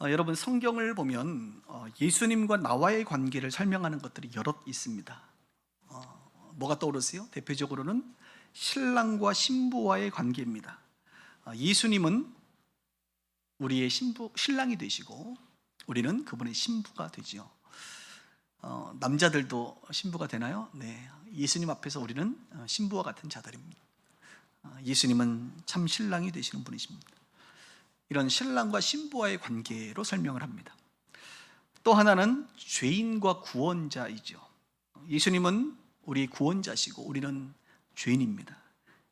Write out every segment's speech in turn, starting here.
여러분 성경을 보면 예수님과 나와의 관계를 설명하는 것들이 여럿 있습니다. 뭐가 떠오르세요? 대표적으로는 신랑과 신부와의 관계입니다. 예수님은 우리의 신랑이 되시고 우리는 그분의 신부가 되지요. 남자들도 신부가 되나요? 네, 예수님 앞에서 우리는 신부와 같은 자들입니다. 예수님은 참 신랑이 되시는 분이십니다. 이런 신랑과 신부와의 관계로 설명을 합니다. 또 하나는 죄인과 구원자이죠. 예수님은 우리의 구원자시고 우리는 죄인입니다.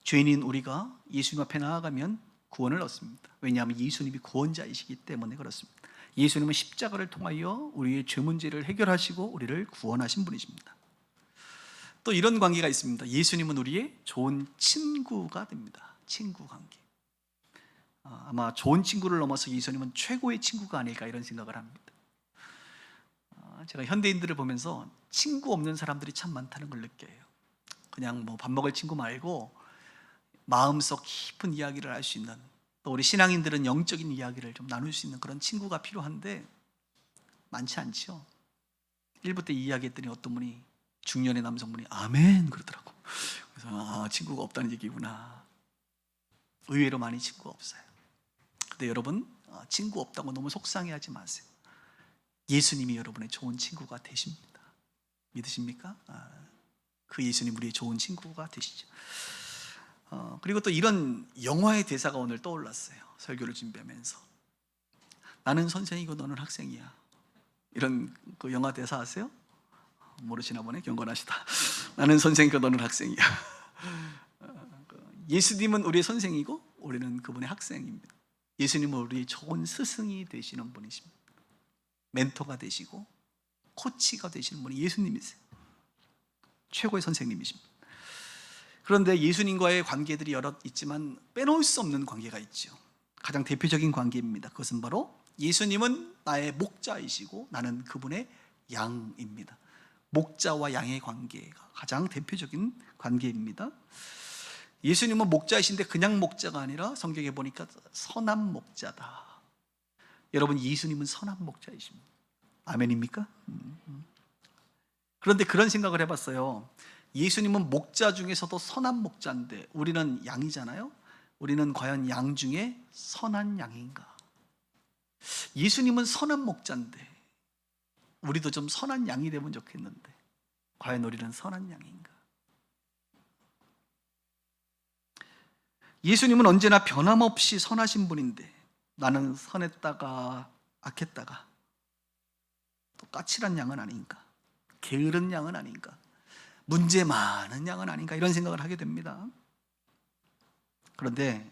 죄인인 우리가 예수님 앞에 나아가면 구원을 얻습니다. 왜냐하면 예수님이 구원자이시기 때문에 그렇습니다. 예수님은 십자가를 통하여 우리의 죄 문제를 해결하시고 우리를 구원하신 분이십니다. 또 이런 관계가 있습니다. 예수님은 우리의 좋은 친구가 됩니다. 친구 관계. 아마 좋은 친구를 넘어서 예수님은 최고의 친구가 아닐까 이런 생각을 합니다. 제가 현대인들을 보면서 친구 없는 사람들이 참 많다는 걸 느껴요. 그냥 뭐 밥 먹을 친구 말고 마음속 깊은 이야기를 할 수 있는, 또 우리 신앙인들은 영적인 이야기를 좀 나눌 수 있는 그런 친구가 필요한데 많지 않죠. 1부 때 이야기했더니 어떤 분이, 중년의 남성분이 아멘 그러더라고. 그래서 친구가 없다는 얘기구나. 의외로 많이 친구가 없어요. 근데 여러분, 친구 없다고 너무 속상해하지 마세요. 예수님이 여러분의 좋은 친구가 되십니다. 믿으십니까? 그 예수님 우리의 좋은 친구가 되시죠. 그리고 또 이런 영화의 대사가 오늘 떠올랐어요. 설교를 준비하면서. 나는 선생이고 너는 학생이야. 이런 그 영화 대사 아세요? 모르시나 보네. 경건하시다. 나는 선생이고 너는 학생이야. 예수님은 우리의 선생이고 우리는 그분의 학생입니다. 예수님은 우리의 좋은 스승이 되시는 분이십니다. 멘토가 되시고 코치가 되시는 분이 예수님이세요. 최고의 선생님이십니다. 그런데 예수님과의 관계들이 여럿 있지만 빼놓을 수 없는 관계가 있죠. 가장 대표적인 관계입니다. 그것은 바로 예수님은 나의 목자이시고 나는 그분의 양입니다. 목자와 양의 관계가 가장 대표적인 관계입니다. 예수님은 목자이신데 그냥 목자가 아니라 성경에 보니까 선한 목자다. 여러분, 예수님은 선한 목자이십니다. 아멘입니까? 그런데 그런 생각을 해봤어요. 예수님은 목자 중에서도 선한 목자인데 우리는 양이잖아요. 우리는 과연 양 중에 선한 양인가? 예수님은 선한 목자인데 우리도 좀 선한 양이 되면 좋겠는데 과연 우리는 선한 양인가? 예수님은 언제나 변함없이 선하신 분인데 나는 선했다가 악했다가 또 까칠한 양은 아닌가? 게으른 양은 아닌가? 문제 많은 양은 아닌가? 이런 생각을 하게 됩니다. 그런데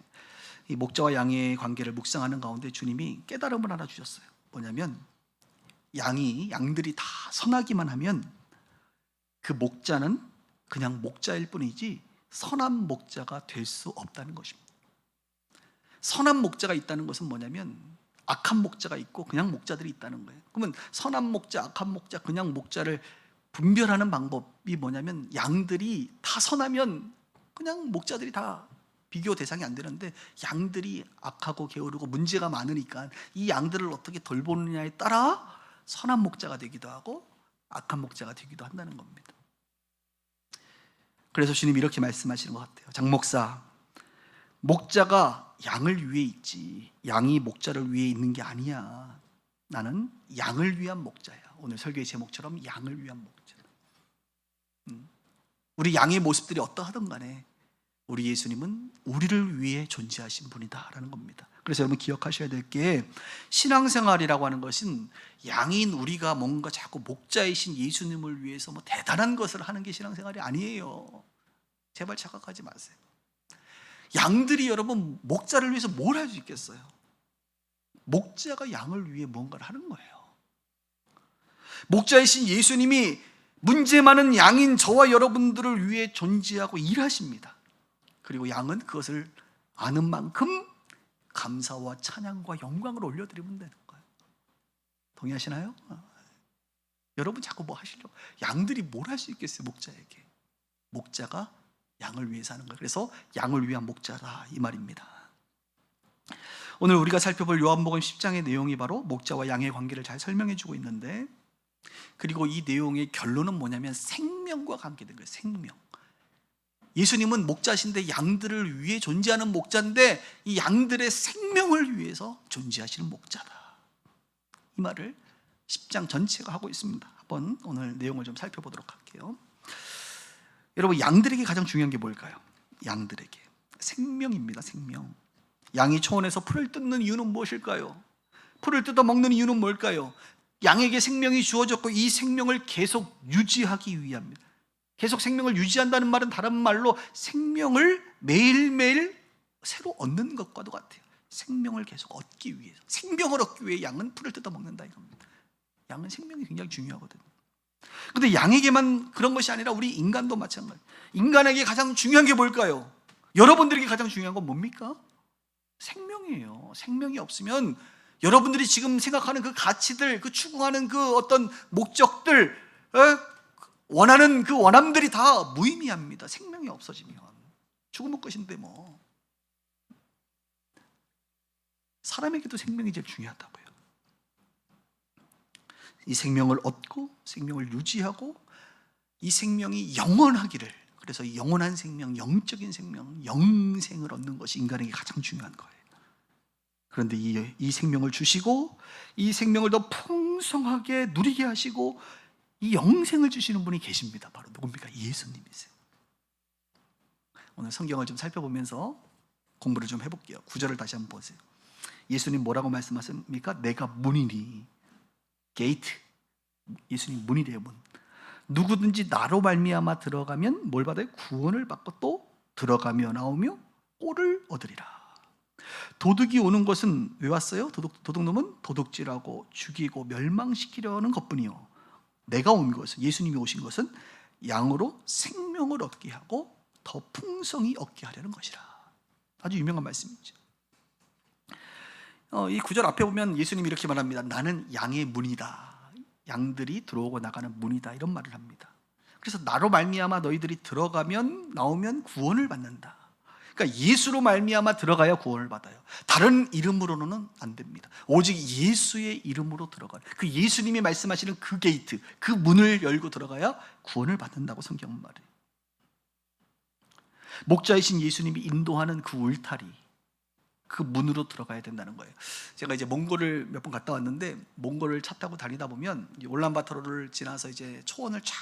이 목자와 양의 관계를 묵상하는 가운데 주님이 깨달음을 하나 주셨어요. 뭐냐면 양들이 다 선하기만 하면 그 목자는 그냥 목자일 뿐이지 선한 목자가 될 수 없다는 것입니다. 선한 목자가 있다는 것은 뭐냐면 악한 목자가 있고 그냥 목자들이 있다는 거예요. 그러면 선한 목자, 악한 목자, 그냥 목자를 분별하는 방법이 뭐냐면 양들이 다 선하면 그냥 목자들이 다 비교 대상이 안 되는데 양들이 악하고 게으르고 문제가 많으니까 이 양들을 어떻게 돌보느냐에 따라 선한 목자가 되기도 하고 악한 목자가 되기도 한다는 겁니다. 그래서 주님이 이렇게 말씀하시는 것 같아요. 장목사, 목자가 양을 위해 있지 양이 목자를 위해 있는 게 아니야. 나는 양을 위한 목자야. 오늘 설교의 제목처럼 양을 위한 목자. 우리 양의 모습들이 어떠하든 간에 우리 예수님은 우리를 위해 존재하신 분이다라는 겁니다. 그래서 여러분 기억하셔야 될 게 신앙생활이라고 하는 것은 양인 우리가 뭔가 자꾸 목자이신 예수님을 위해서 뭐 대단한 것을 하는 게 신앙생활이 아니에요. 제발 착각하지 마세요. 양들이 여러분 목자를 위해서 뭘 할 수 있겠어요? 목자가 양을 위해 뭔가를 하는 거예요. 목자이신 예수님이 문제 많은 양인 저와 여러분들을 위해 존재하고 일하십니다. 그리고 양은 그것을 아는 만큼 감사와 찬양과 영광을 올려드리면 되는 거예요. 동의하시나요? 여러분 자꾸 뭐 하시려고? 양들이 뭘 할 수 있겠어요? 목자에게. 목자가 양을 위해서 하는 거예요. 그래서 양을 위한 목자다 이 말입니다. 오늘 우리가 살펴볼 요한복음 10장의 내용이 바로 목자와 양의 관계를 잘 설명해 주고 있는데, 그리고 이 내용의 결론은 뭐냐면 생명과 관계된 거예요. 생명. 예수님은 목자신데 양들을 위해 존재하는 목자인데 이 양들의 생명을 위해서 존재하시는 목자다. 이 말을 10장 전체가 하고 있습니다. 한번 오늘 내용을 좀 살펴보도록 할게요. 여러분, 양들에게 가장 중요한 게 뭘까요? 양들에게 생명입니다. 생명. 양이 초원에서 풀을 뜯는 이유는 무엇일까요? 풀을 뜯어 먹는 이유는 뭘까요? 양에게 생명이 주어졌고 이 생명을 계속 유지하기 위함입니다. 계속 생명을 유지한다는 말은 다른 말로 생명을 매일매일 새로 얻는 것과도 같아요. 생명을 계속 얻기 위해서, 생명을 얻기 위해 양은 풀을 뜯어 먹는다 이겁니다. 양은 생명이 굉장히 중요하거든요. 그런데 양에게만 그런 것이 아니라 우리 인간도 마찬가지예요. 인간에게 가장 중요한 게 뭘까요? 여러분들에게 가장 중요한 건 뭡니까? 생명이에요. 생명이 없으면 여러분들이 지금 생각하는 그 가치들, 그 추구하는 그 어떤 목적들, 원하는 그 원함들이 다 무의미합니다. 생명이 없어지면. 죽으면 끝인데 뭐. 사람에게도 생명이 제일 중요하다고요. 이 생명을 얻고 생명을 유지하고 이 생명이 영원하기를, 그래서 영원한 생명, 영적인 생명, 영생을 얻는 것이 인간에게 가장 중요한 거예요. 그런데 이 생명을 주시고 이 생명을 더 풍성하게 누리게 하시고 이 영생을 주시는 분이 계십니다. 바로 누굽니까? 예수님이세요. 오늘 성경을 좀 살펴보면서 공부를 좀 해볼게요. 9절을 다시 한번 보세요. 예수님 뭐라고 말씀하십니까? 내가 문이니. 게이트. 예수님 문이래요. 문. 누구든지 나로 말미암아 들어가면 뭘 받아요? 구원을 받고 또 들어가며 나오며 꼴을 얻으리라. 도둑이 오는 것은 왜 왔어요? 도둑놈은 도둑질하고 죽이고 멸망시키려는 것뿐이요, 내가 온 것은, 예수님이 오신 것은 양으로 생명을 얻게 하고 더 풍성히 얻게 하려는 것이라. 아주 유명한 말씀이죠. 이 구절 앞에 보면 예수님이 이렇게 말합니다. 나는 양의 문이다. 양들이 들어오고 나가는 문이다. 이런 말을 합니다. 그래서 나로 말미암아 너희들이 들어가면 나오면 구원을 받는다. 그러니까 예수로 말미암아 들어가야 구원을 받아요. 다른 이름으로는 안 됩니다. 오직 예수의 이름으로 들어가요. 그 예수님이 말씀하시는 그 게이트, 그 문을 열고 들어가야 구원을 받는다고 성경은 말해요. 목자이신 예수님이 인도하는 그 울타리, 그 문으로 들어가야 된다는 거예요. 제가 이제 몽골을 몇 번 갔다 왔는데, 몽골을 차 타고 다니다 보면 울란바토르를 지나서 이제 초원을 쫙,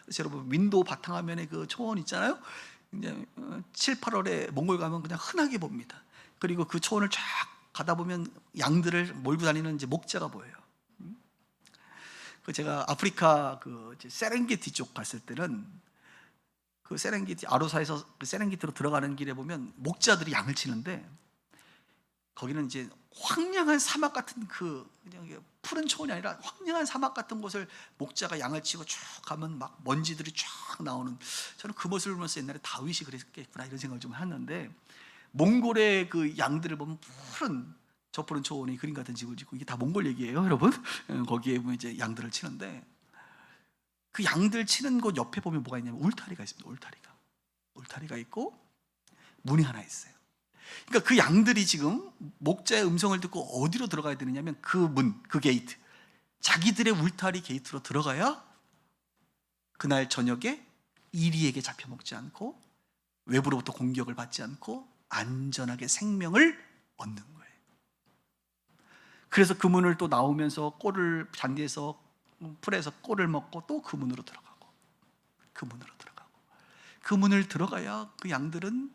그래서 여러분 윈도우 바탕화면에 그 초원 있잖아요. 이제 7, 8월에 몽골 가면 그냥 흔하게 봅니다. 그리고 그 초원을 쫙 가다 보면 양들을 몰고 다니는 이제 목자가 보여요. 그 제가 아프리카 그 세렝게티 쪽 갔을 때는 그 세렝게티 아루사에서 그 세렝게티로 들어가는 길에 보면 목자들이 양을 치는데, 거기는 이제 황량한 사막 같은 그 그냥 푸른 초원이 아니라 황량한 사막 같은 곳을 목자가 양을 치고 쭉 가면 막 먼지들이 쫙 나오는, 저는 그 모습을 보면서 옛날에 다윗이 그랬겠구나 이런 생각을 좀 하는데, 몽골의 그 양들을 보면 저 푸른 초원이 그림 같은 집을 짓고, 이게 다 몽골 얘기예요, 여러분. 거기에 보면 이제 양들을 치는데, 그 양들 치는 곳 옆에 보면 뭐가 있냐면 울타리가 있습니다. 울타리가 있고 문이 하나 있어요. 그러니까 그 양들이 지금 목자의 음성을 듣고 어디로 들어가야 되느냐면 그 문, 그 게이트, 자기들의 울타리 게이트로 들어가야 그날 저녁에 이리에게 잡혀먹지 않고 외부로부터 공격을 받지 않고 안전하게 생명을 얻는 거예요. 그래서 그 문을 또 나오면서 꼴을 잔디에서 풀에서 꼴을 먹고 또 그 문으로 들어가고 그 문을 들어가야 그 양들은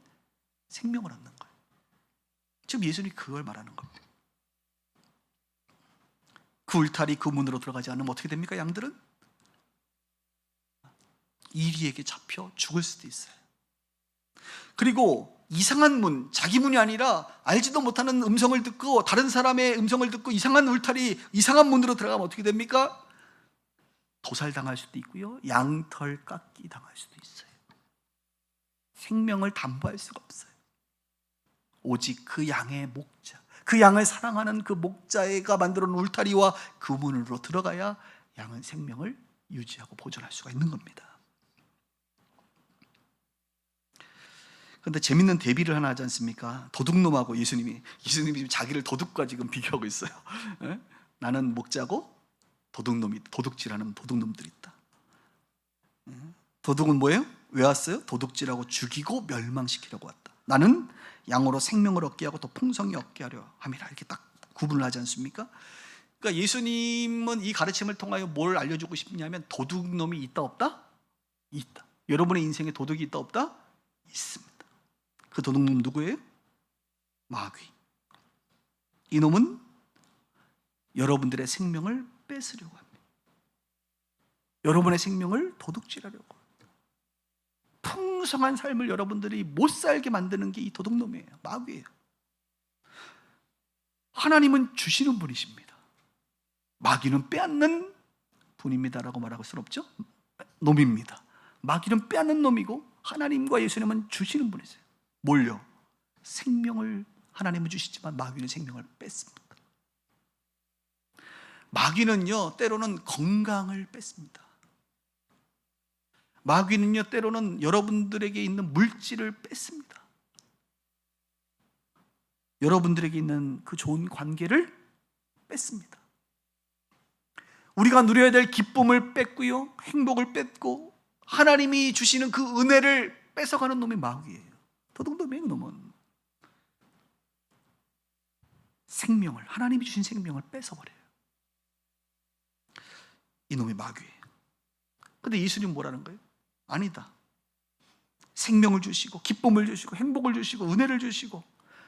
생명을 얻는 거예요. 지금 예수님이 그걸 말하는 겁니다. 그 울타리, 그 문으로 들어가지 않으면 어떻게 됩니까? 양들은 이리에게 잡혀 죽을 수도 있어요. 그리고 이상한 문, 자기 문이 아니라 알지도 못하는 음성을 듣고 다른 사람의 음성을 듣고 이상한 울타리, 이상한 문으로 들어가면 어떻게 됩니까? 도살당할 수도 있고요, 양털 깎기 당할 수도 있어요. 생명을 담보할 수가 없어요. 오직 그 양의 목자, 그 양을 사랑하는 그 목자가 만들어 놓은 울타리와 그 문으로 들어가야 양은 생명을 유지하고 보존할 수가 있는 겁니다. 근데 재밌는 대비를 하나 하지 않습니까? 도둑놈하고 예수님이 지금 자기를 도둑과 지금 비교하고 있어요. 예? 나는 목자고 도둑질하는 도둑놈들이 있다. 도둑은 뭐예요? 왜 왔어요? 도둑질하고 죽이고 멸망시키려고 왔다. 나는 양으로 생명을 얻게 하고 더 풍성히 얻게 하려 함이라. 이렇게 딱 구분을 하지 않습니까? 그러니까 예수님은 이 가르침을 통하여 뭘 알려주고 싶냐면 도둑놈이 있다 없다? 있다. 여러분의 인생에 도둑이 있다 없다? 있습니다. 그 도둑놈 누구예요? 마귀. 이놈은 여러분들의 생명을 뺏으려고 합니다. 여러분의 생명을 도둑질하려고 합니다. 풍성한 삶을 여러분들이 못 살게 만드는 게 이 도둑놈이에요. 마귀예요. 하나님은 주시는 분이십니다. 마귀는 빼앗는 분입니다라고 말하고 수는 없죠. 놈입니다. 마귀는 빼앗는 놈이고 하나님과 예수님은 주시는 분이세요. 뭘요? 생명을 하나님은 주시지만 마귀는 생명을 뺏습니다. 마귀는요 때로는 건강을 뺏습니다. 마귀는요 때로는 여러분들에게 있는 물질을 뺏습니다. 여러분들에게 있는 그 좋은 관계를 뺏습니다. 우리가 누려야 될 기쁨을 뺏고요, 행복을 뺏고 하나님이 주시는 그 은혜를 뺏어가는 놈이 마귀예요. 도둑놈이에요. 놈은 생명을, 하나님이 주신 생명을 뺏어버려요. 이놈이 마귀예요. 근데 예수님은 뭐라는 거예요? 아니다. 생명을 주시고 기쁨을 주시고 행복을 주시고 은혜를 주시고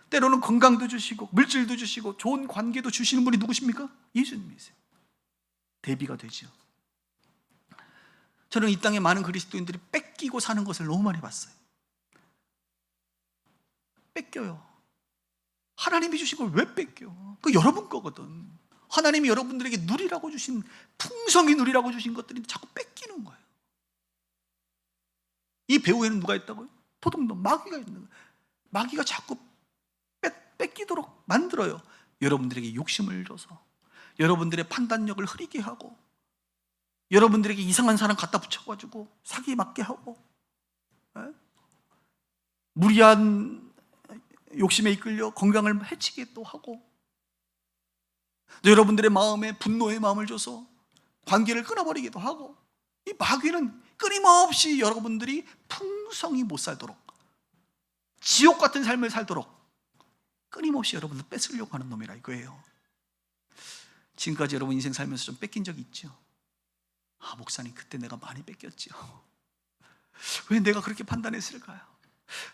때로는 건강도 주시고 물질도 주시고 좋은 관계도 주시는 분이 누구십니까? 예수님이세요. 대비가 되죠. 저는 이 땅에 많은 그리스도인들이 뺏기고 사는 것을 너무 많이 봤어요. 뺏겨요. 하나님이 주신 걸 왜 뺏겨? 그 여러분 거거든. 하나님이 여러분들에게 누리라고 주신, 풍성히 누리라고 주신 것들이 자꾸 뺏기는 거예요. 이 배후에는 누가 있다고요? 도둑놈, 마귀가 있는 거예요. 마귀가 자꾸 뺏기도록 만들어요. 여러분들에게 욕심을 줘서, 여러분들의 판단력을 흐리게 하고, 여러분들에게 이상한 사람 갖다 붙여가지고 사기 맞게 하고, 무리한 욕심에 이끌려 건강을 해치게 또 하고, 여러분들의 마음에 분노의 마음을 줘서 관계를 끊어버리기도 하고, 이 마귀는 끊임없이 여러분들이 풍성히 못 살도록, 지옥 같은 삶을 살도록 끊임없이 여러분들 뺏으려고 하는 놈이라 이거예요. 지금까지 여러분 인생 살면서 좀 뺏긴 적이 있죠? 아, 목사님 그때 내가 많이 뺏겼죠. 왜 내가 그렇게 판단했을까요?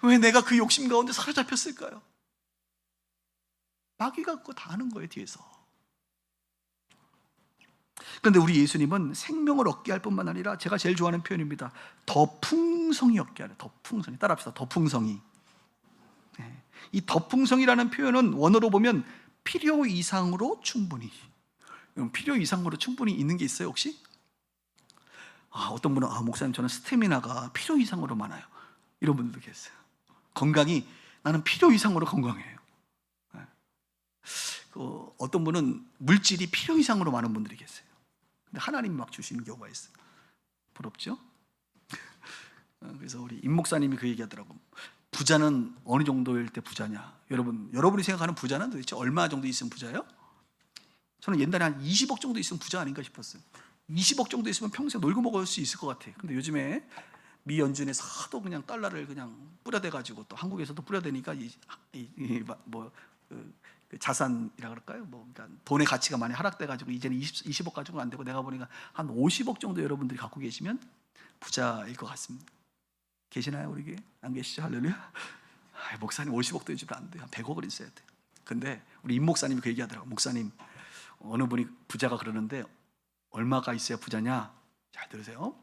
왜 내가 그 욕심 가운데 사로잡혔을까요? 마귀가 그거 다 아는 거예요, 뒤에서. 그런데 우리 예수님은 생명을 얻게 할 뿐만 아니라, 제가 제일 좋아하는 표현입니다. 더 풍성히 얻게 하려. 더 풍성히. 따라합시다. 더 풍성히. 네. 이 더 풍성이라는 표현은 원어로 보면 필요 이상으로 충분히. 필요 이상으로 충분히 있는 게 있어요, 혹시? 어떤 분은 목사님 저는 스태미나가 필요 이상으로 많아요. 이런 분들도 계세요. 건강이 나는 필요 이상으로 건강해요. 네. 어떤 분은 물질이 필요 이상으로 많은 분들이 계세요. 근데 하나님이 막 주시는 경우가 있어요. 부럽죠? 그래서 우리 임 목사님이 그 얘기하더라고. 부자는 어느 정도일 때 부자냐? 여러분이 생각하는 부자는 도대체 얼마 정도 있으면 부자예요? 저는 옛날에 한 20억 정도 있으면 부자 아닌가 싶었어요. 20억 정도 있으면 평생 놀고 먹을 수 있을 것 같아요. 근데 요즘에 미 연준에서 하도 그냥 달러를 그냥 뿌려대가지고 또 한국에서도 뿌려대니까 그 자산이라 그럴까요? 그러니까 돈의 가치가 많이 하락돼가지고 이제는 20억 가지고는 안 되고, 내가 보니까 한 50억 정도 여러분들이 갖고 계시면 부자일 것 같습니다. 계시나요? 우리 교회? 안 계시죠? 할렐루야. 목사님 50억도 요즘은 안 돼요. 한 100억을 있어야 돼요. 근데 우리 임 목사님이 그 얘기하더라고요. 목사님, 어느 분이 부자가 그러는데 얼마가 있어야 부자냐? 잘 들으세요.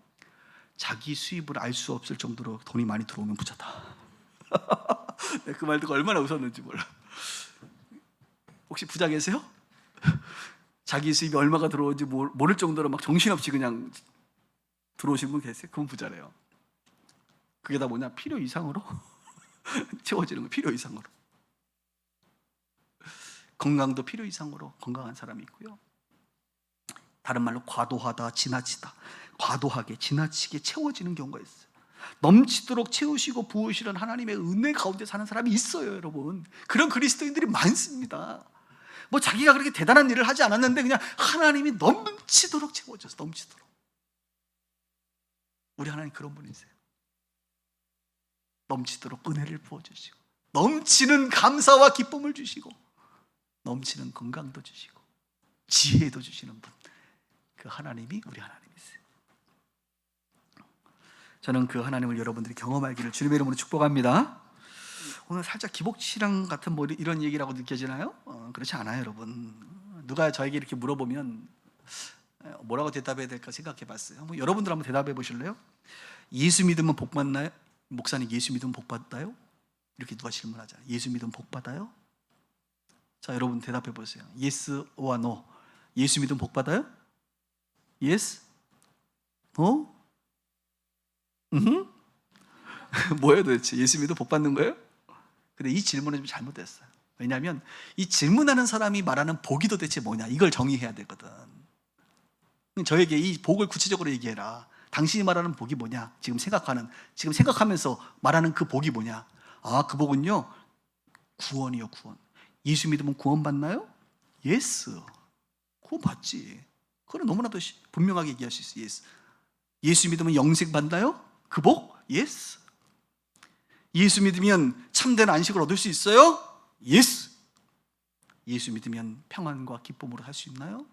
자기 수입을 알 수 없을 정도로 돈이 많이 들어오면 부자다. 그 말 듣고 얼마나 웃었는지 몰라. 혹시 부자 계세요? 자기 수입이 얼마가 들어오는지 모를 정도로 막 정신없이 그냥 들어오신 분 계세요? 그건 부자래요. 그게 다 뭐냐? 필요 이상으로 채워지는 거. 필요 이상으로. 건강도 필요 이상으로 건강한 사람이 있고요. 다른 말로 과도하다, 지나치다, 과도하게, 지나치게 채워지는 경우가 있어요. 넘치도록 채우시고 부으시는 하나님의 은혜 가운데 사는 사람이 있어요, 여러분. 그런 그리스도인들이 많습니다. 뭐 자기가 그렇게 대단한 일을 하지 않았는데 그냥 하나님이 넘치도록 채워줘서 넘치도록. 우리 하나님 그런 분이세요. 넘치도록 은혜를 부어주시고 넘치는 감사와 기쁨을 주시고 넘치는 건강도 주시고 지혜도 주시는 분, 그 하나님이 우리 하나님이세요. 저는 그 하나님을 여러분들이 경험하기를 주님의 이름으로 축복합니다. 오늘 살짝 기복치랑 같은 뭐 이런 얘기라고 느껴지나요? 그렇지 않아요, 여러분. 누가 저에게 이렇게 물어보면 뭐라고 대답해야 될까 생각해 봤어요. 여러분들 한번 대답해 보실래요? 예수 믿으면 복 받나요? 목사님, 예수 믿으면 복 받아요? 이렇게 누가 질문하잖아요. 예수 믿으면 복 받아요? 자, 여러분 대답해 보세요. Yes or no? 예수 믿으면 복 받아요? Yes? No? 뭐예요 도대체? 예수 믿으면 복 받는 거예요? 근데 이 질문은 좀 잘못됐어요. 왜냐하면 이 질문하는 사람이 말하는 복이 도대체 뭐냐, 이걸 정의해야 되거든. 저에게 이 복을 구체적으로 얘기해라. 당신이 말하는 복이 뭐냐? 지금 생각하면서 말하는 그 복이 뭐냐? 아, 그 복은요, 구원이요, 구원. 예수 믿으면 구원 받나요? 예스. 구원 받지. 그건 너무나도 분명하게 얘기할 수 있어요. 예스. 예수 믿으면 영생 받나요? 그 복? 예스. 예수 믿으면 참된 안식을 얻을 수 있어요? 예스. 예수 믿으면 평안과 기쁨으로 살 수 있나요?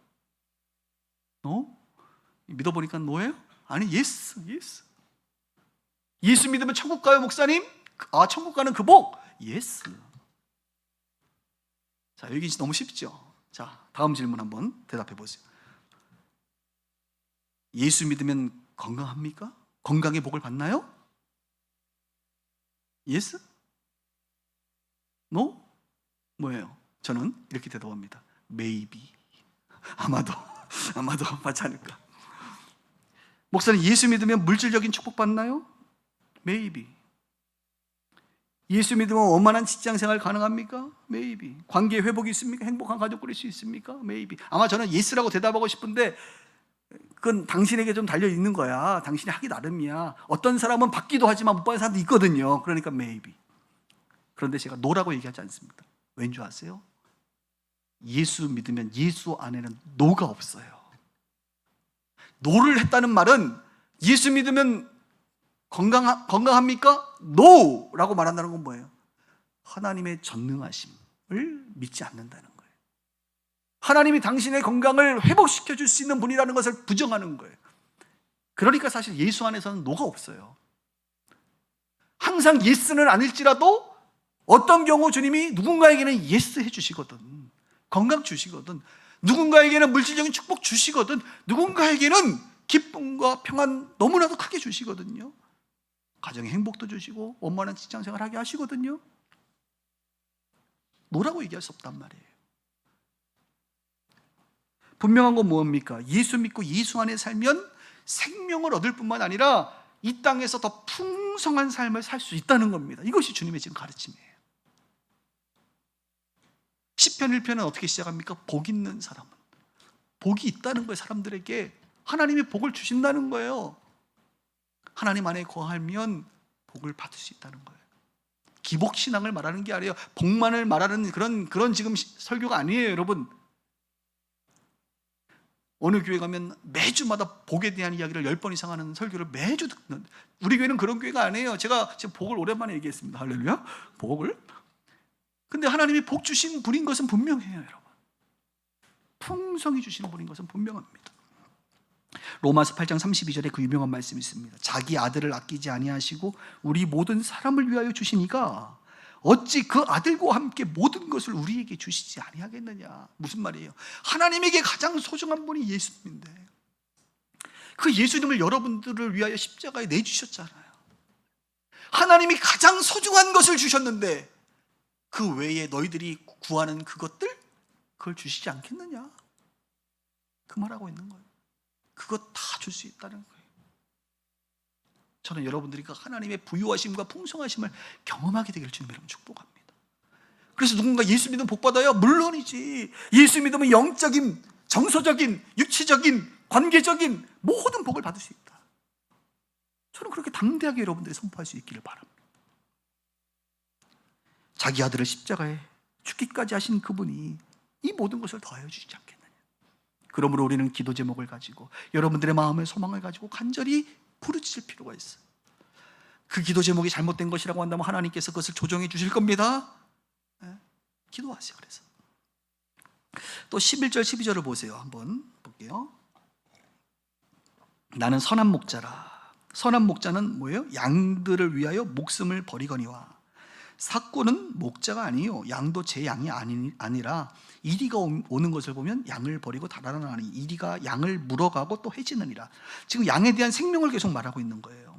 노? 믿어보니까 노예요? 아니, 예스, 예스. 예수 믿으면 천국 가요, 목사님? 아, 천국 가는 그 복? 예스. 자, 여기 너무 쉽죠? 자, 다음 질문 한번 대답해 보세요. 예수 믿으면 건강합니까? 건강의 복을 받나요? 예스? 노? 뭐예요? 저는 이렇게 대답합니다. Maybe. 아마도 받지 않을까. 목사님, 예수 믿으면 물질적인 축복 받나요? Maybe. 예수 믿으면 원만한 직장생활 가능합니까? Maybe. 관계 회복이 있습니까? 행복한 가족 꾸릴 수 있습니까? Maybe. 아마 저는 예스라고 대답하고 싶은데 그건 당신에게 좀 달려있는 거야. 당신이 하기 나름이야. 어떤 사람은 받기도 하지만 못 받는 사람도 있거든요. 그러니까 maybe. 그런데 제가 노라고 얘기하지 않습니다. 왠 줄 아세요? 예수 믿으면 예수 안에는 노가 없어요. 노를 했다는 말은 예수 믿으면 건강합니까? No! 라고 말한다는 건 뭐예요? 하나님의 전능하심을 믿지 않는다는 거예요. 하나님이 당신의 건강을 회복시켜 줄 수 있는 분이라는 것을 부정하는 거예요. 그러니까 사실 예수 안에서는 노가 없어요. 항상 예스는 아닐지라도 어떤 경우 주님이 누군가에게는 예스 해주시거든. 건강 주시거든. 누군가에게는 물질적인 축복 주시거든. 누군가에게는 기쁨과 평안 너무나도 크게 주시거든요. 가정의 행복도 주시고 원만한 직장생활 하게 하시거든요. 노라고 얘기할 수 없단 말이에요. 분명한 건 뭡니까? 예수 믿고 예수 안에 살면 생명을 얻을 뿐만 아니라 이 땅에서 더 풍성한 삶을 살 수 있다는 겁니다. 이것이 주님의 지금 가르침이에요. 시편 1편은 어떻게 시작합니까? 복 있는 사람은. 복이 있다는 거예요. 사람들에게 하나님이 복을 주신다는 거예요. 하나님 안에 거하면 복을 받을 수 있다는 거예요. 기복신앙을 말하는 게 아니에요. 복만을 말하는 그런 지금 설교가 아니에요, 여러분. 어느 교회 가면 매주마다 복에 대한 이야기를 10번 이상 하는 설교를 매주 듣는, 우리 교회는 그런 교회가 아니에요. 제가 지금 복을 오랜만에 얘기했습니다. 할렐루야. 복을. 근데 하나님이 복 주신 분인 것은 분명해요, 여러분. 풍성히 주시는 분인 것은 분명합니다. 로마서 8장 32절에 그 유명한 말씀이 있습니다. 자기 아들을 아끼지 아니하시고 우리 모든 사람을 위하여 주시니까 어찌 그 아들과 함께 모든 것을 우리에게 주시지 아니하겠느냐. 무슨 말이에요? 하나님에게 가장 소중한 분이 예수님인데 그 예수님을 여러분들을 위하여 십자가에 내주셨잖아요. 하나님이 가장 소중한 것을 주셨는데 그 외에 너희들이 구하는 그것들, 그걸 주시지 않겠느냐. 그 말하고 있는 거예요. 그것 다 줄 수 있다는 거예요. 저는 여러분들이 그 하나님의 부유하심과 풍성하심을 경험하게 되기를 주님 이름 축복합니다. 그래서 누군가 예수 믿으면 복 받아요? 물론이지. 예수 믿으면 영적인, 정서적인, 육체적인, 관계적인 모든 복을 받을 수 있다. 저는 그렇게 담대하게 여러분들이 선포할 수 있기를 바랍니다. 자기 아들을 십자가에 죽기까지 하신 그분이 이 모든 것을 더하여 주시지 않겠느냐. 그러므로 우리는 기도 제목을 가지고 여러분들의 마음의 소망을 가지고 간절히 부르짖을 필요가 있어요. 그 기도 제목이 잘못된 것이라고 한다면 하나님께서 그것을 조정해 주실 겁니다. 네? 기도하세요. 그래서 또 11절 12절을 보세요. 한번 볼게요. 나는 선한 목자라. 선한 목자는 뭐예요? 양들을 위하여 목숨을 버리거니와. 삭꾼은 목자가 아니요 양도 제 양이 아니라 이리가 오는 것을 보면 양을 버리고 달아나니 이리가 양을 물어가고 또 해지느니라. 지금 양에 대한 생명을 계속 말하고 있는 거예요.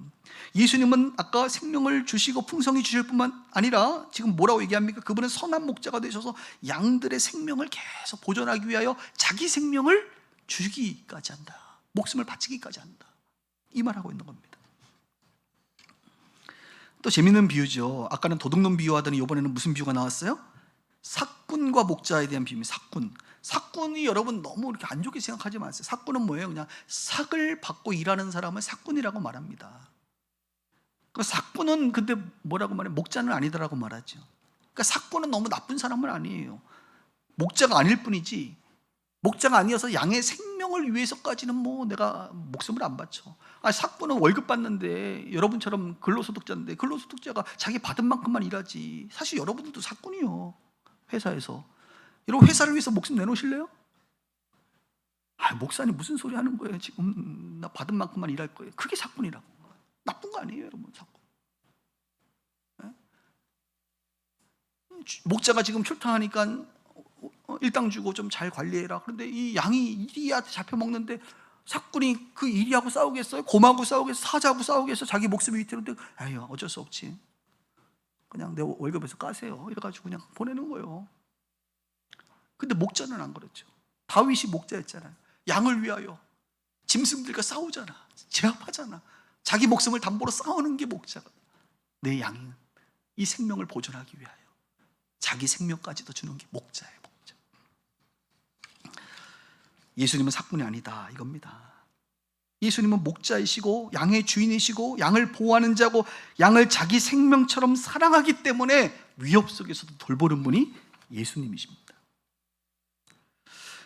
예수님은 아까 생명을 주시고 풍성히 주실 뿐만 아니라 지금 뭐라고 얘기합니까? 그분은 선한 목자가 되셔서 양들의 생명을 계속 보존하기 위하여 자기 생명을 주기까지 한다. 목숨을 바치기까지 한다. 이 말하고 있는 겁니다. 또 재밌는 비유죠. 아까는 도둑놈 비유하더니 이번에는 무슨 비유가 나왔어요? 삭꾼과 목자에 대한 비유입니다. 삭꾼이 여러분 너무 이렇게 안 좋게 생각하지 마세요. 삭꾼은 뭐예요? 그냥 삭을 받고 일하는 사람을 삭꾼이라고 말합니다. 그 삭꾼은 근데 뭐라고 말해요? 목자는 아니다라고 말하죠. 그러니까 삭꾼은 너무 나쁜 사람은 아니에요. 목자가 아닐 뿐이지, 목자가 아니어서 양의 생명을 위해서까지는 뭐 내가 목숨을 안 바쳐. 삭꾼은 월급 받는데 여러분처럼 근로소득자인데 근로소득자가 자기 받은 만큼만 일하지. 사실 여러분들도 삭꾼이요. 회사에서. 여러분 회사를 위해서 목숨 내놓으실래요? 목사님 무슨 소리 하는 거예요? 지금 나 받은 만큼만 일할 거예요. 그게 삭꾼이라고. 나쁜 거 아니에요, 여러분. 삭꾼. 네? 목자가 지금 출타하니까 일당 주고 좀 잘 관리해라. 그런데 이 양이 이리한테 잡혀 먹는데 삭꾼이 그 이리하고 싸우겠어요? 곰하고 싸우겠어요? 사자하고 싸우겠어요? 자기 목숨이 위태로운데 아유 어쩔 수 없지. 그냥 내 월급에서 까세요. 이래가지고 그냥 보내는 거예요. 근데 목자는 안 그렇죠. 다윗이 목자였잖아요. 양을 위하여 짐승들과 싸우잖아. 제압하잖아. 자기 목숨을 담보로 싸우는 게 목자가. 내 양인 이 생명을 보존하기 위하여 자기 생명까지도 주는 게 목자예요. 목자. 예수님은 삭꾼이 아니다 이겁니다. 예수님은 목자이시고 양의 주인이시고 양을 보호하는 자고 양을 자기 생명처럼 사랑하기 때문에 위협 속에서도 돌보는 분이 예수님이십니다.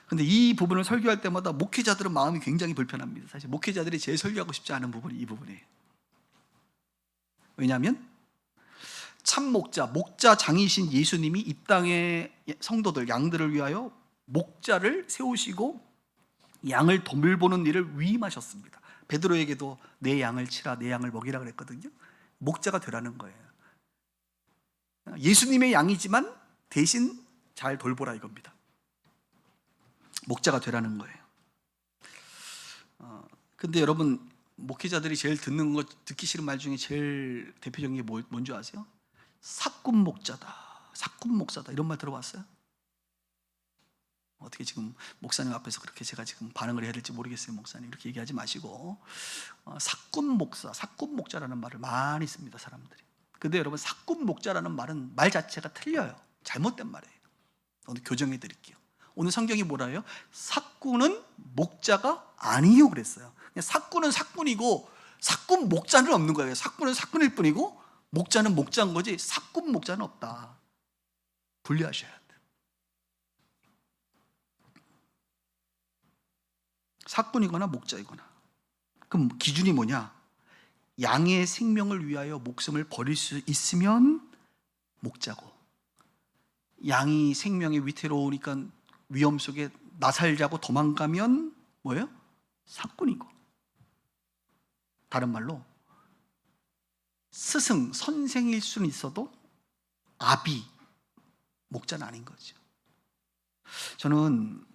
근데 이 부분을 설교할 때마다 목회자들은 마음이 굉장히 불편합니다. 사실 목회자들이 제일 설교하고 싶지 않은 부분이 이 부분이에요. 왜냐하면 참 목자 장이신 예수님이 이 땅의 성도들 양들을 위하여 목자를 세우시고 양을 돌보는 일을 위임하셨습니다. 베드로에게도 내 양을 치라, 내 양을 먹이라 그랬거든요. 목자가 되라는 거예요. 예수님의 양이지만 대신 잘 돌보라 이겁니다. 목자가 되라는 거예요. 근데 여러분 목회자들이 제일 듣기 싫은 말 중에 제일 대표적인 게 뭔지 아세요? 삭꾼 목자다, 삭꾼 목사다 이런 말 들어봤어요? 어떻게 지금 목사님 앞에서 그렇게 제가 지금 반응을 해야 될지 모르겠어요. 목사님 이렇게 얘기하지 마시고 삭꾼 목사, 삭꾼 목자라는 말을 많이 씁니다 사람들이. 근데 여러분 삭꾼 목자라는 말은 말 자체가 틀려요. 잘못된 말이에요. 오늘 교정해 드릴게요. 오늘 성경이 뭐라 해요? 삭꾼은 목자가 아니요 그랬어요. 삭꾼은 삭꾼이고 삭꾼 목자는 없는 거예요. 삭꾼은 삭꾼일 뿐이고 목자는 목자인 거지 삭꾼 목자는 없다. 분리하셔야 돼요. 삭꾼이거나 목자이거나. 그럼 기준이 뭐냐? 양의 생명을 위하여 목숨을 버릴 수 있으면 목자고, 양이 생명이 위태로우니까 위험 속에 나살자고 도망가면 뭐예요? 삭꾼이고. 다른 말로 스승, 선생일 수는 있어도 아비, 목자는 아닌 거죠. 저는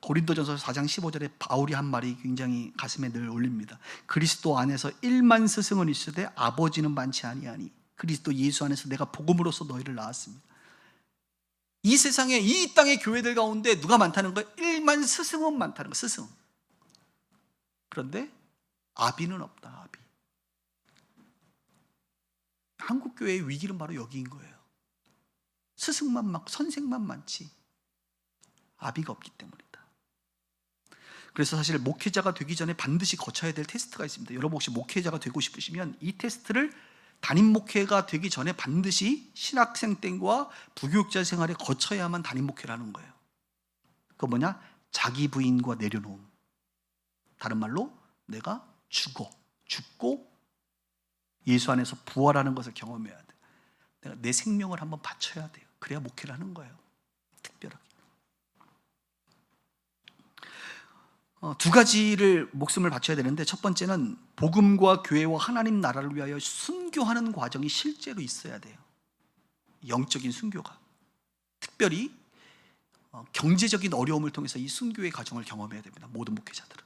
고린도전서 4장 15절에 바울이 한 말이 굉장히 가슴에 늘 울립니다. 그리스도 안에서 1만 스승은 있으되 아버지는 많지 아니하니 그리스도 예수 안에서 내가 복음으로써 너희를 낳았습니다. 이 세상에 이 땅의 교회들 가운데 누가 많다는 거예요? 1만 스승은 많다는 거예요. 스승. 그런데 아비는 없다. 아비. 한국 교회의 위기는 바로 여기인 거예요. 스승만 많고 선생만 많지 아비가 없기 때문이다. 그래서 사실 목회자가 되기 전에 반드시 거쳐야 될 테스트가 있습니다. 여러분 혹시 목회자가 되고 싶으시면 이 테스트를 담임 목회가 되기 전에 반드시 신학생 때와 부교육자 생활에 거쳐야만 담임 목회를 하는 거예요. 그거 뭐냐? 자기 부인과 내려놓음. 다른 말로 내가 죽고 예수 안에서 부활하는 것을 경험해야 돼. 내가 내 생명을 한번 바쳐야 돼요. 그래야 목회를 하는 거예요. 특별하게. 두 가지를 목숨을 바쳐야 되는데, 첫 번째는 복음과 교회와 하나님 나라를 위하여 순교하는 과정이 실제로 있어야 돼요. 영적인 순교가. 특별히 경제적인 어려움을 통해서 이 순교의 과정을 경험해야 됩니다. 모든 목회자들은.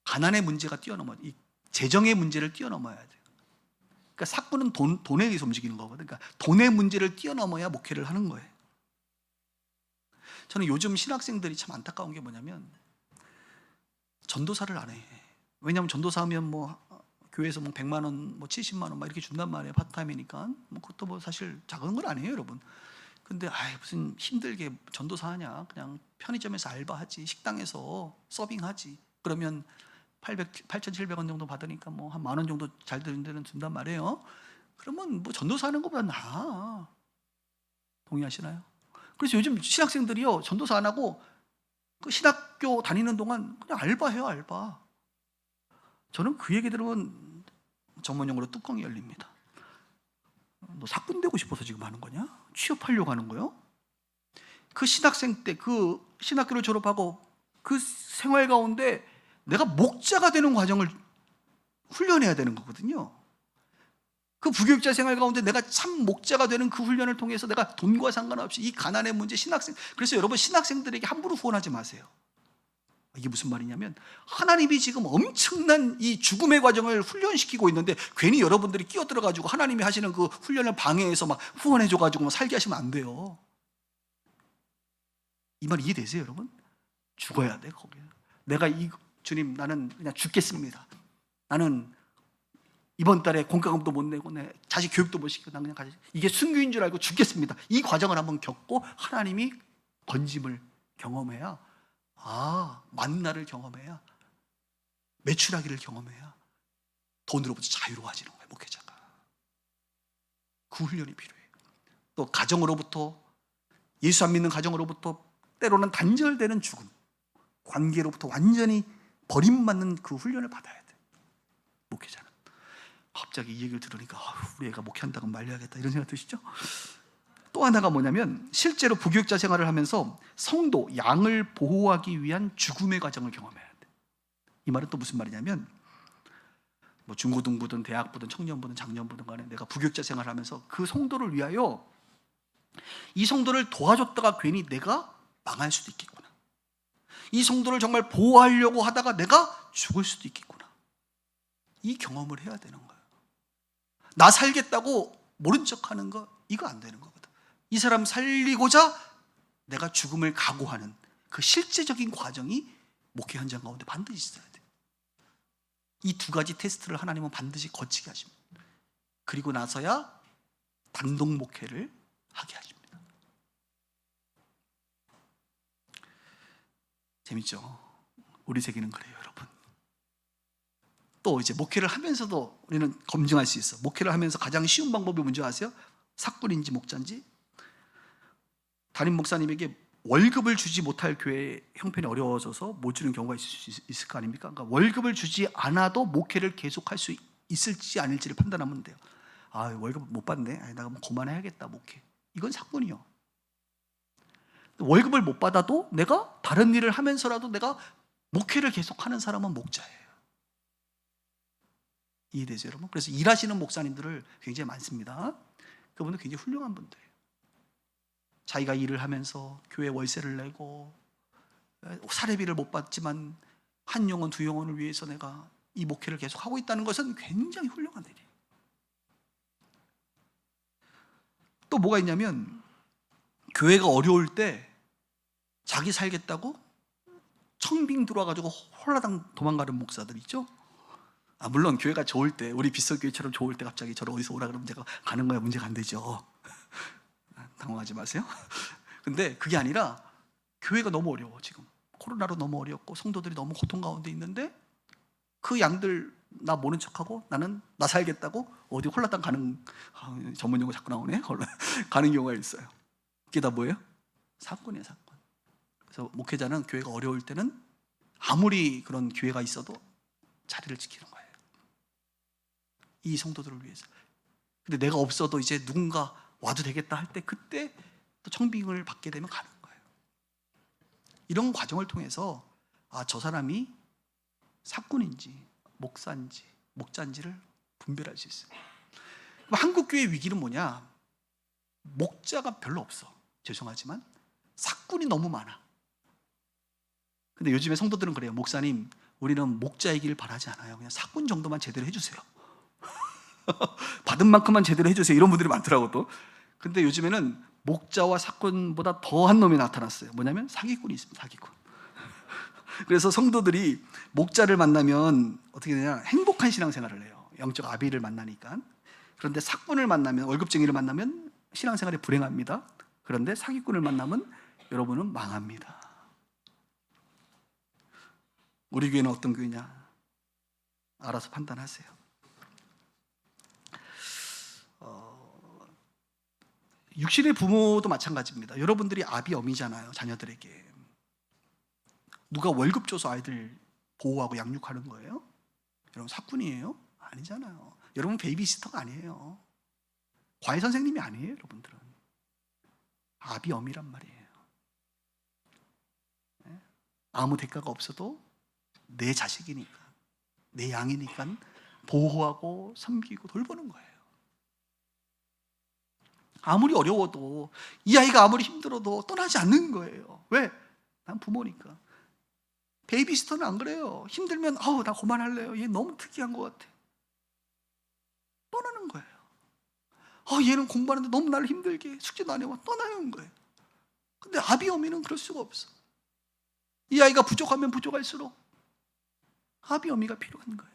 가난의 문제가 뛰어넘어야 돼요. 이 재정의 문제를 뛰어넘어야 돼요. 그러니까 사건은 돈에 의해서 움직이는 거거든요. 그러니까 돈의 문제를 뛰어넘어야 목회를 하는 거예요. 저는 요즘 신학생들이 참 안타까운 게 뭐냐면 전도사를 안 해. 왜냐하면 전도사 하면 뭐 교회에서 뭐 100만 원, 뭐 70만 원 막 이렇게 준단 말이에요. 파트타임이니까. 뭐 그것도 뭐 사실 작은 건 아니에요, 여러분. 근데 무슨 힘들게 전도사 하냐? 그냥 편의점에서 알바하지, 식당에서 서빙하지. 그러면 8,700원 정도 받으니까 뭐 한 10,000원 정도 잘 되는 데는 준단 말이에요. 그러면 뭐 전도사 하는 것보다 나아. 동의하시나요? 그래서 요즘 신학생들이요, 전도사 안 하고 그 신학교 다니는 동안 그냥 알바해요, 알바. 저는 그 얘기 들으면 전문용어로 뚜껑이 열립니다. 너 사꾼 되고 싶어서 지금 하는 거냐? 취업하려고 하는 거요? 그 신학생 때, 그 신학교를 졸업하고 그 생활 가운데 내가 목자가 되는 과정을 훈련해야 되는 거거든요. 그 부교육자 생활 가운데 내가 참 목자가 되는 그 훈련을 통해서 내가 돈과 상관없이 이 가난의 문제, 신학생, 그래서 여러분 신학생들에게 함부로 후원하지 마세요. 이게 무슨 말이냐면 하나님이 지금 엄청난 이 죽음의 과정을 훈련시키고 있는데 괜히 여러분들이 끼어들어가지고 하나님이 하시는 그 훈련을 방해해서 막 후원해줘가지고 막 살게 하시면 안 돼요. 이 말 이해되세요, 여러분? 죽어야 돼, 거기. 내가 주님, 나는 그냥 죽겠습니다. 나는 이번 달에 공과금도 못 내고 내 자식 교육도 못 시키고 난 그냥 가지. 이게 순교인 줄 알고 죽겠습니다. 이 과정을 한번 겪고 하나님이 건짐을 경험해야, 만나를 경험해야, 매출하기를 경험해야 돈으로부터 자유로워지는 거예요, 목회자가. 그 훈련이 필요해요. 또 가정으로부터, 예수 안 믿는 가정으로부터 때로는 단절되는 죽음, 관계로부터 완전히 버림받는 그 훈련을 받아야 돼, 목회자는. 갑자기 이 얘기를 들으니까 우리 애가 목회한다고 말려야겠다 이런 생각 드시죠? 또 하나가 뭐냐면 실제로 부교육자 생활을 하면서 성도, 양을 보호하기 위한 죽음의 과정을 경험해야 돼. 이 말은 또 무슨 말이냐면 뭐 중고등부든 대학부든 청년부든 장년부든 간에 내가 부교육자 생활을 하면서 그 성도를 위하여 이 성도를 도와줬다가 괜히 내가 망할 수도 있겠구나. 이 성도를 정말 보호하려고 하다가 내가 죽을 수도 있겠구나. 이 경험을 해야 되는 거예요. 나 살겠다고 모른 척하는 거, 이거 안 되는 거거든. 이 사람 살리고자 내가 죽음을 각오하는 그 실제적인 과정이 목회 현장 가운데 반드시 있어야 돼. 이 두 가지 테스트를 하나님은 반드시 거치게 하십니다. 그리고 나서야 단독 목회를 하게 하십니다. 재밌죠? 우리 세계는 그래요, 여러분. 또 이제 목회를 하면서도 우리는 검증할 수 있어. 목회를 하면서 가장 쉬운 방법이 뭔지 아세요? 사꾼인지 목자인지? 담임 목사님에게 월급을 주지 못할 교회 형편이 어려워져서 못 주는 경우가 있을 거 아닙니까? 그러니까 월급을 주지 않아도 목회를 계속할 수 있을지 아닐지를 판단하면 돼요. 월급 못 받네. 내가 뭐 그만해야겠다, 목회. 이건 사꾼이요. 월급을 못 받아도 내가 다른 일을 하면서라도 내가 목회를 계속하는 사람은 목자예요. 이해되세요, 여러분? 그래서 일하시는 목사님들을 굉장히 많습니다. 그분은 굉장히 훌륭한 분들이에요. 자기가 일을 하면서 교회 월세를 내고 사례비를 못 받지만 한 영혼, 두 영혼을 위해서 내가 이 목회를 계속 하고 있다는 것은 굉장히 훌륭한 일이에요. 또 뭐가 있냐면 교회가 어려울 때 자기 살겠다고 청빙 들어와가지고 홀라당 도망가는 목사들 있죠? 물론 교회가 좋을 때, 우리 빗솔교회처럼 좋을 때 갑자기 저를 어디서 오라 그러면 제가 가는 거야 문제가 안 되죠. 당황하지 마세요. 근데 그게 아니라 교회가 너무 어려워 지금. 코로나로 너무 어렵고 성도들이 너무 고통 가운데 있는데 그 양들 나 모른 척하고 나는 나 살겠다고 어디 홀라당 가는, 전문 용어 자꾸 나오네, 가는 경우가 있어요. 그게 다 뭐예요? 사건이에요, 사건. 그래서 목회자는 교회가 어려울 때는 아무리 그런 기회가 있어도 자리를 지키는 거예요. 이 성도들을 위해서. 근데 내가 없어도 이제 누군가 와도 되겠다 할 때 그때 또 청빙을 받게 되면 가는 거예요. 이런 과정을 통해서 저 사람이 사꾼인지 목사인지 목자인지를 분별할 수 있어요. 한국 교회의 위기는 뭐냐? 목자가 별로 없어. 죄송하지만 사꾼이 너무 많아. 근데 요즘에 성도들은 그래요. 목사님, 우리는 목자이길 바라지 않아요. 그냥 사꾼 정도만 제대로 해주세요. 받은 만큼만 제대로 해주세요. 이런 분들이 많더라고 또. 근데 요즘에는 목자와 사꾼보다 더한 놈이 나타났어요. 뭐냐면 사기꾼이 있습니다. 사기꾼. 그래서 성도들이 목자를 만나면 어떻게 되냐, 행복한 신앙생활을 해요. 영적 아비를 만나니까. 그런데 사꾼을 만나면, 월급쟁이를 만나면 신앙생활이 불행합니다. 그런데 사기꾼을 만나면 여러분은 망합니다. 우리 교회는 어떤 교회냐? 알아서 판단하세요. 육신의 부모도 마찬가지입니다. 여러분들이 아비 어미잖아요. 자녀들에게 누가 월급 줘서 아이들 보호하고 양육하는 거예요? 여러분 사꾼이에요? 아니잖아요. 여러분 베이비시터가 아니에요. 과외 선생님이 아니에요. 여러분들은 아비 어미란 말이에요. 아무 대가가 없어도 내 자식이니까, 내 양이니까 보호하고 섬기고 돌보는 거예요. 아무리 어려워도, 이 아이가 아무리 힘들어도 떠나지 않는 거예요. 왜? 난 부모니까. 베이비시터는 안 그래요. 힘들면 나 그만할래요. 얘 너무 특이한 것 같아. 떠나는 거예요. 얘는 공부하는데 너무 나를 힘들게 해. 숙제도 안 해와. 떠나는 거예요. 근데 아비 어미는 그럴 수가 없어. 이 아이가 부족하면 부족할수록 아비 어미가 필요한 거예요.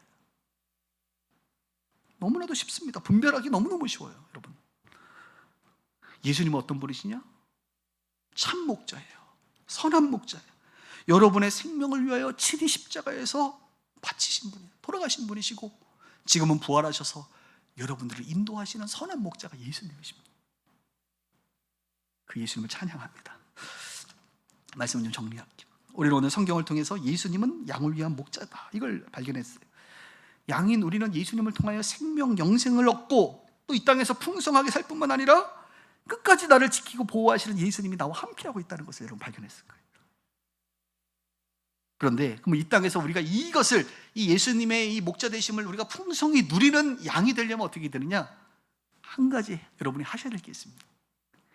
너무나도 쉽습니다. 분별하기 너무너무 쉬워요. 여러분, 예수님은 어떤 분이시냐? 참 목자예요. 선한 목자예요. 여러분의 생명을 위하여 친히 십자가에서 바치신 분이에요. 돌아가신 분이시고 지금은 부활하셔서 여러분들을 인도하시는 선한 목자가 예수님이십니다. 그 예수님을 찬양합니다. 말씀을 좀 정리할게요. 우리는 오늘 성경을 통해서 예수님은 양을 위한 목자다, 이걸 발견했어요. 양인 우리는 예수님을 통하여 생명, 영생을 얻고 또 이 땅에서 풍성하게 살 뿐만 아니라 끝까지 나를 지키고 보호하시는 예수님이 나와 함께하고 있다는 것을 여러분 발견했을 거예요. 그런데 그럼 이 땅에서 우리가 이것을, 이 예수님의 이 목자 되심을 우리가 풍성히 누리는 양이 되려면 어떻게 되느냐? 한 가지 여러분이 하셔야 될 게 있습니다.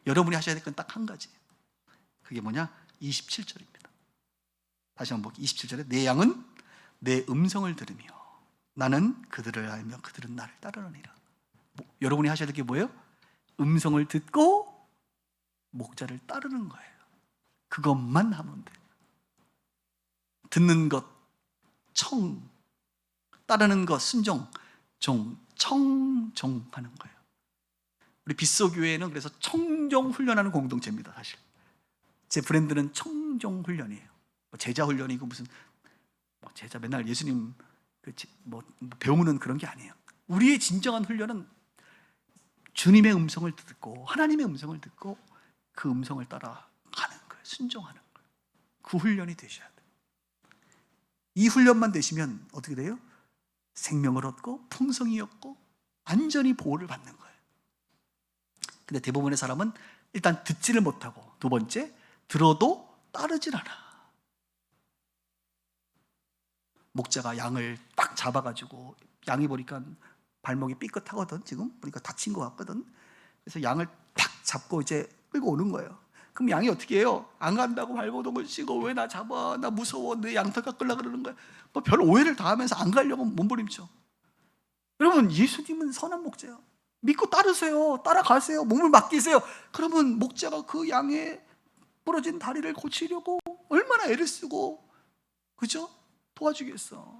여러분이 하셔야 될 건 딱 한 가지. 그게 뭐냐? 27절입니다. 다시 한번 볼게요. 27절에 내 양은 내 음성을 들으며 나는 그들을 알며 그들은 나를 따르느니라. 여러분이 하셔야 될 게 뭐예요? 음성을 듣고 목자를 따르는 거예요. 그것만 하면 돼요. 듣는 것 청, 따르는 것 순종, 종, 청종하는 거예요. 우리 빗소교회는 그래서 청종 훈련하는 공동체입니다. 사실 제 브랜드는 청종 훈련이에요. 제자 훈련이고 무슨 제자 맨날 예수님 배우는 그런 게 아니에요. 우리의 진정한 훈련은 주님의 음성을 듣고 하나님의 음성을 듣고 그 음성을 따라가는 거예요. 순종하는 거예요. 그 훈련이 되셔야 돼요. 이 훈련만 되시면 어떻게 돼요? 생명을 얻고 풍성이 얻고 안전히 보호를 받는 거예요. 근데 대부분의 사람은 일단 듣지를 못하고, 두 번째, 들어도 따르질 않아. 목자가 양을 딱 잡아가지고, 양이 보니까 발목이 삐끗하거든. 지금 보니까 다친 것 같거든. 그래서 양을 딱 잡고 이제 끌고 오는 거예요. 그럼 양이 어떻게 해요? 안 간다고 발버둥을 치고, 왜 나 잡아? 나 무서워. 내 양털 깎으려고 그러는 거야. 별 오해를 다 하면서 안 가려고 몸부림쳐. 여러분, 예수님은 선한 목자예요. 믿고 따르세요. 따라가세요. 몸을 맡기세요. 그러면 목자가 그 양의 부러진 다리를 고치려고 얼마나 애를 쓰고, 그죠? 도와주겠어.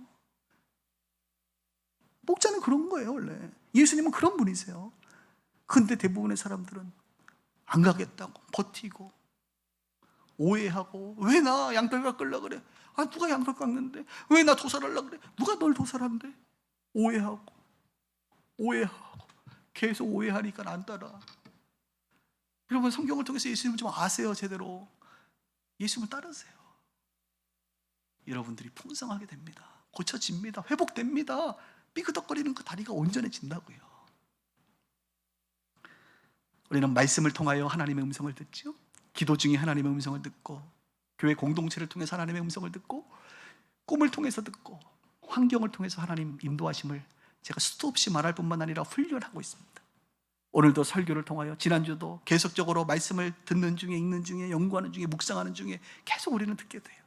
목자는 그런 거예요, 원래. 예수님은 그런 분이세요. 근데 대부분의 사람들은 안 가겠다고 버티고 오해하고, 왜 나 양털 깎으려 그래? 아, 누가 양털 깎는데? 왜 나 도살하려고 그래? 누가 널 도살한대? 오해하고 계속 오해하니까 안 따라. 여러분, 성경을 통해서 예수님을 좀 아세요. 제대로 예수님을 따르세요. 여러분들이 풍성하게 됩니다. 고쳐집니다. 회복됩니다. 삐그덕거리는 그 다리가 온전해진다고요. 우리는 말씀을 통하여 하나님의 음성을 듣죠. 기도 중에 하나님의 음성을 듣고, 교회 공동체를 통해서 하나님의 음성을 듣고, 꿈을 통해서 듣고, 환경을 통해서 하나님 인도하심을 제가 수도 없이 말할 뿐만 아니라 훈련하고 있습니다. 오늘도 설교를 통하여, 지난주도 계속적으로 말씀을 듣는 중에, 읽는 중에, 연구하는 중에, 묵상하는 중에 계속 우리는 듣게 돼요.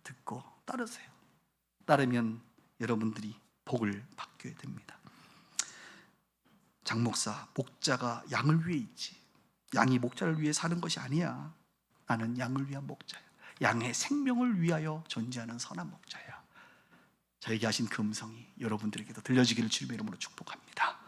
듣고 따르세요. 따르면 여러분들이 복을 받게 됩니다. 장 목사, 목자가 양을 위해 있지, 양이 목자를 위해 사는 것이 아니야. 나는 양을 위한 목자야. 양의 생명을 위하여 존재하는 선한 목자야. 저에게 하신 그 음성이 여러분들에게도 들려지기를 주님의 이름으로 축복합니다.